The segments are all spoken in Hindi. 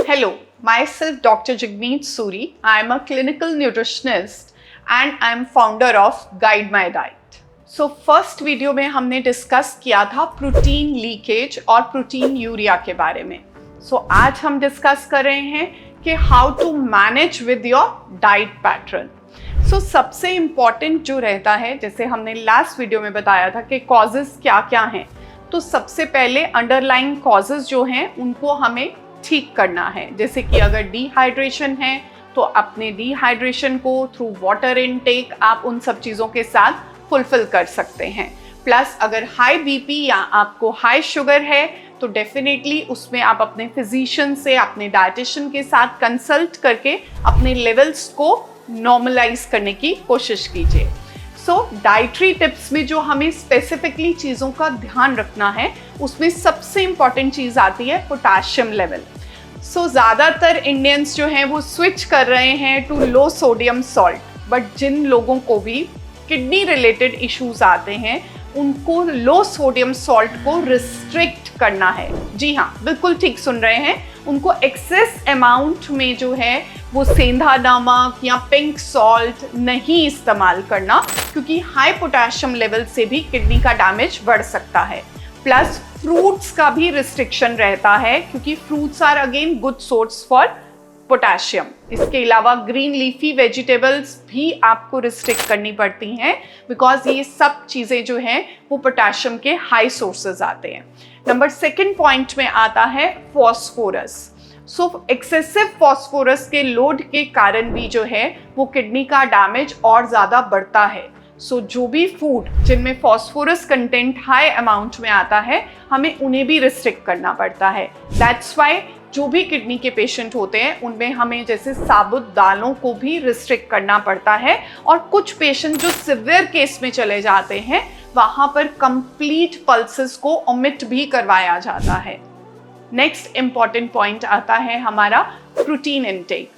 Hello, myself Dr. Jagmeet Suri. I am a clinical nutritionist and I am founder of Guide My Diet. So first video में हमने डिस्कस किया था प्रोटीन लीकेज और प्रोटीन यूरिया के बारे में. आज हम डिस्कस कर रहे हैं कि how to manage with your diet pattern. सबसे इम्पॉर्टेंट जो रहता है, जैसे हमने लास्ट वीडियो में बताया था कि कॉजेज़ क्या क्या हैं, तो सबसे पहले अंडरलाइंग कॉजेज़ जो हैं उनको हमें ठीक करना है. जैसे कि अगर डिहाइड्रेशन है तो अपने डिहाइड्रेशन को थ्रू वाटर इनटेक आप उन सब चीज़ों के साथ फुलफिल कर सकते हैं. प्लस अगर हाई बीपी या आपको हाई शुगर है तो डेफिनेटली उसमें आप अपने फिजिशियन से, अपने डाइटिशियन के साथ कंसल्ट करके अपने लेवल्स को नॉर्मलाइज करने की कोशिश कीजिए. डाइटरी टिप्स में जो हमें स्पेसिफिकली चीज़ों का ध्यान रखना है उसमें सबसे इम्पॉर्टेंट चीज़ आती है पोटाशियम लेवल. ज़्यादातर इंडियंस जो हैं वो स्विच कर रहे हैं to low sodium salt, but जिन लोगों को भी किडनी रिलेटेड इश्यूज आते हैं उनको लो सोडियम सॉल्ट को रिस्ट्रिक्ट करना है. जी हाँ, बिल्कुल ठीक सुन रहे हैं. उनको एक्सेस अमाउंट में जो है वो सेंधा नमक या पिंक सॉल्ट नहीं इस्तेमाल करना, क्योंकि हाई पोटेशियम लेवल से भी किडनी का डैमेज बढ़ सकता है. प्लस फ्रूट्स का भी रिस्ट्रिक्शन रहता है, क्योंकि fruits are again good source for potassium. इसके अलावा ग्रीन लीफी वेजिटेबल्स भी आपको रिस्ट्रिक्ट करनी पड़ती हैं, बिकॉज ये सब चीज़ें जो हैं वो पोटेशियम के हाई सोर्सेज आते हैं. नंबर सेकंड पॉइंट में आता है फॉस्फोरस. एक्सेसिव फॉस्फोरस के लोड के कारण भी जो है वो किडनी का डैमेज और ज़्यादा बढ़ता है. जो भी फूड जिनमें फॉस्फोरस कंटेंट हाई अमाउंट में आता है हमें उन्हें भी रिस्ट्रिक्ट करना पड़ता है. दैट्स वाई जो भी किडनी के पेशेंट होते हैं उनमें हमें जैसे साबुत दालों को भी रिस्ट्रिक्ट करना पड़ता है. और कुछ पेशेंट जो सिवियर केस में चले जाते हैं वहाँ पर कंप्लीट पल्सेस को ओमिट भी करवाया जाता है. नेक्स्ट इम्पॉर्टेंट पॉइंट आता है हमारा प्रोटीन इनटेक.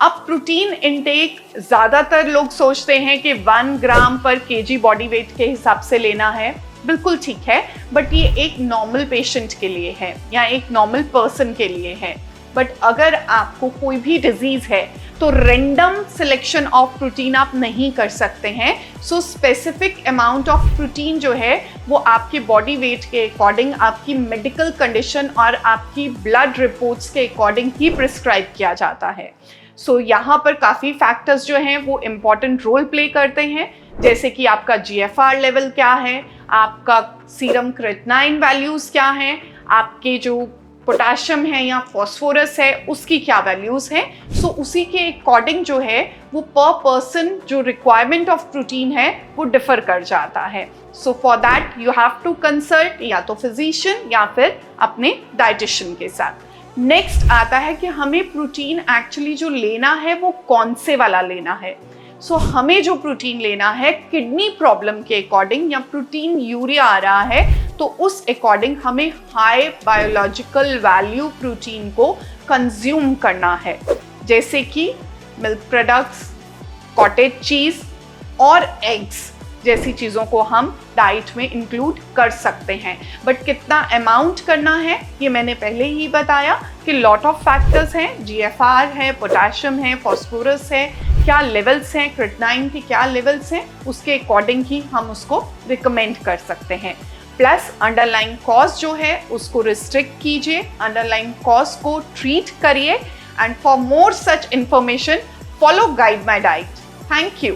अब प्रोटीन इनटेक ज़्यादातर लोग सोचते हैं कि 1 ग्राम पर केजी बॉडी वेट के हिसाब से लेना है. बिल्कुल ठीक है, बट ये एक नॉर्मल पेशेंट के लिए है या एक नॉर्मल पर्सन के लिए है. बट अगर आपको कोई भी डिजीज़ है तो रेंडम सिलेक्शन ऑफ प्रोटीन आप नहीं कर सकते हैं. स्पेसिफिक अमाउंट ऑफ प्रोटीन जो है वो आपके बॉडी वेट के अकॉर्डिंग, आपकी मेडिकल कंडीशन और आपकी ब्लड रिपोर्ट्स के अकॉर्डिंग ही प्रिस्क्राइब किया जाता है. यहाँ पर काफ़ी फैक्टर्स जो हैं वो इम्पॉर्टेंट रोल प्ले करते हैं, जैसे कि आपका GFR लेवल क्या है, आपका सीरम क्रेटिनाइन वैल्यूज़ क्या हैं, आपके जो पोटेशियम है या फॉस्फोरस है उसकी क्या वैल्यूज़ हैं. उसी के अकॉर्डिंग जो है वो पर पर्सन जो रिक्वायरमेंट ऑफ प्रोटीन है वो डिफ़र कर जाता है. For that you have to consult या तो फिजिशियन या फिर अपने डाइटिशियन के साथ. नेक्स्ट आता है कि हमें प्रोटीन एक्चुअली जो लेना है वो कौन से वाला लेना है. हमें जो प्रोटीन लेना है किडनी प्रॉब्लम के अकॉर्डिंग या प्रोटीन यूरिया आ रहा है तो उस अकॉर्डिंग हमें हाई बायोलॉजिकल वैल्यू प्रोटीन को कंज्यूम करना है, जैसे कि मिल्क प्रोडक्ट्स, कॉटेज चीज़ और एग्स जैसी चीज़ों को हम डाइट में इंक्लूड कर सकते हैं. बट कितना अमाउंट करना है ये मैंने पहले ही बताया कि लॉट ऑफ फैक्टर्स हैं. GFR है, पोटेशियम है, फॉस्फोरस है, क्या लेवल्स हैं, क्रेटिनाइन के क्या लेवल्स हैं, उसके अकॉर्डिंग ही हम उसको रिकमेंड कर सकते हैं. प्लस अंडरलाइन कॉज जो है उसको रिस्ट्रिक्ट कीजिए, अंडरलाइन कॉज को ट्रीट करिए. And for more such information follow guide my diet. Thank you.